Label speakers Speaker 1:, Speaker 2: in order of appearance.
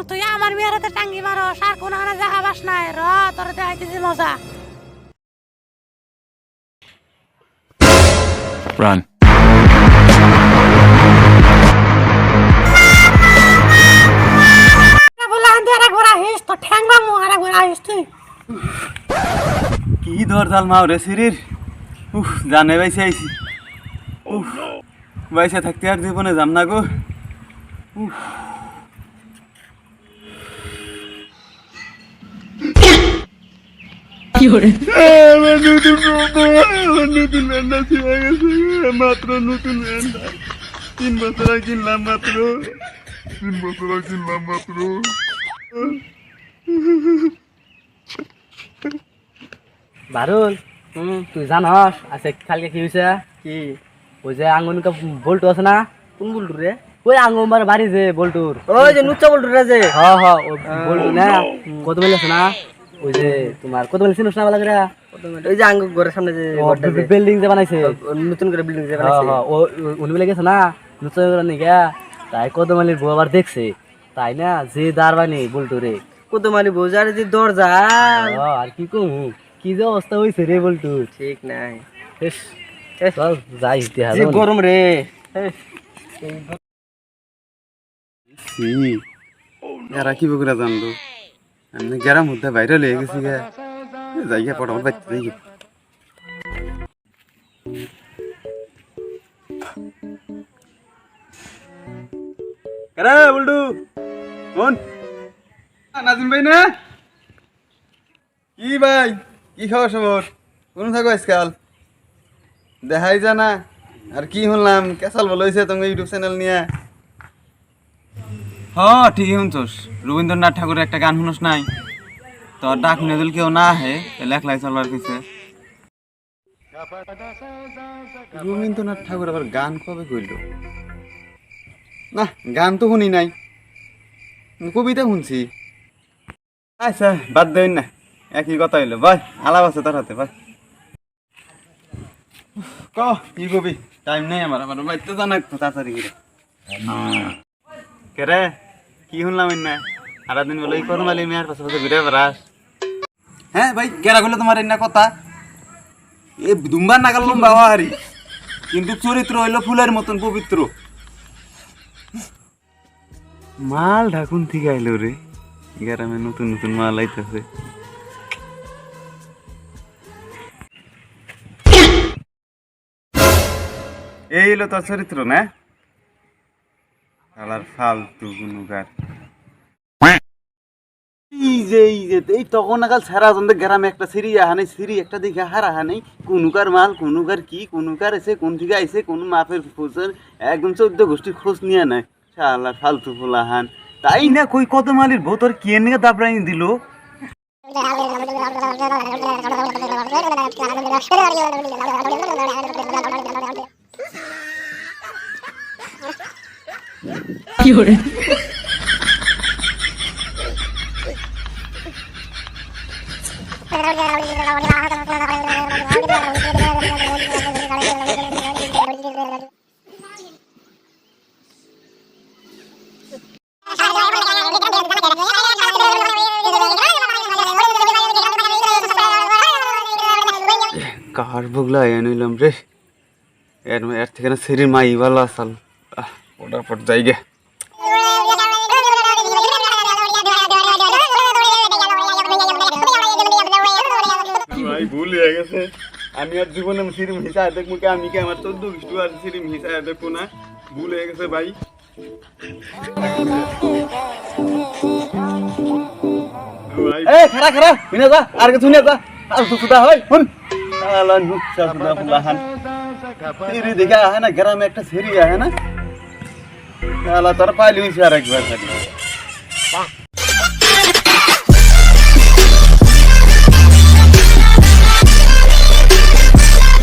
Speaker 1: তুই আমার মেয়ের হাতে টাঙ্গি মারো আর কোন জায়গা বাস নাই র তোর দেখাইতেছি মজা।
Speaker 2: Run.
Speaker 3: কি দরজাল মাও রে সিরির জানে বাইসে আইছি বাইসে থাকতে আর জীবনে যাম না গো। মাত্র নতুন 3 বছর কিনলাম মাত্র
Speaker 4: বারুল তুই জানস আচ্ছা কালকে কি হয়েছে কি ওই যে আঙ্গনকা বল্টু আছে না কোন বল্টু রে ওই আঙ্গমার বাড়ি যে বল্টুর ওই যে নুচ্চা বল্টু রে যে বল্টু না কত বলে আছে না ওই যে তোমার কত বলে চিনস না বলা করে ওই যে আঙ্গ ঘরের সামনে যে বিল্ডিং যে বানাইছে নতুন করে বিল্ডিং যে বানাইছে ও উনি বলে গেছে না নুচ্চা করে নিগা তাই কদমালির বউ আবার দেখছে তাই না যে দারবানি বল্টু রে কদমালি বউ যার যে দরজা আর কি কম কি যে অবস্থা হয়েছে রে বল্টু ঠিক নাই চল যাই যে গরম রে
Speaker 3: এরা কি বকুরা জানলো আমি গেরাম মধ্যে বাইরে লেগে গেছি গে যাইয়া পটাপট বাইতে যাই রে বল্টু কোন নাজিম ভাই না কি ভাই কি খবর সবর কোন থাকো আজকাল দেখাই জানা আর কি শুনলাম কেসাল বলে হয়েছে তোমার ইউটিউব চ্যানেল নিয়ে হ্যাঁ ঠিকই শুনছোস রবীন্দ্রনাথ ঠাকুরের একটা গান শুনোস নাই তোর ডাক নেদুল কেউ না আহে লেখলাই চলবার কিছু রবীন্দ্রনাথ ঠাকুর আবার গান কবে করল না গান তো শুনি নাই কবিতা শুনছি আচ্ছা বাদ দেবেন না একই কথা হইলো ভাই আলাপ আছে তার হাতে ভাই ক কি কবি টাইম নেই আমার বাইতে জানা একটু তাড়াতাড়ি করে কে রে কি শুনলাম না সারাদিন বলে এই করম আলী মেয়ার পাশে পাশে ঘুরে বেড়াস হ্যাঁ ভাই কেরা করলে তোমার এনা কথা এ দুম্বার নাগাল লম্বা হারি কিন্তু চরিত্র হইলো ফুলের মতন পবিত্র মাল ঢাকুন থেকে আইলো রে গ্রামে নতুন নতুন মাল আইতেছে এই হলো তোর চরিত্র না শালার ফালতু গুনুগার এই তখন নাগাল সারা জনদের গ্রামে একটা সিঁড়ি আহানে সিঁড়ি একটা দিকে হার আহানে কুনুকার মাল কুনুকার কি কুনুকার এসে কোন থেকে আইসে কোন মাপের খোঁজের একদম 14 গোষ্ঠীর খোঁজ নিয়ে নেয় শালার ফালতু ফুলাহান তাই না কই কত মালির বউ তোর কে নিয়ে দাবড়াই দিল
Speaker 1: কি করে
Speaker 3: কার বগলা এনিলাম রে এর থেকে না শরীর মাই ভালো আসাল ওটার পর যাইগে ভাই ভুল হয়ে গেছে আমি আর জীবনে সিরিম হিসাবে দেখবো কি আমি কি আমার 14 গোষ্ঠী আর সিরিম হিসাবে দেখবো না ভুল হয়ে গেছে ভাই এই খারা খারা বিনা যা আর কে শুনে যা আর সুদা হয় শুন আলা নুচ্চা সুদা ফুলাহান সিরি দেখা है ना গ্রামে একটা সিরি है ना আলা তোর পাইলি হইছে আর একবার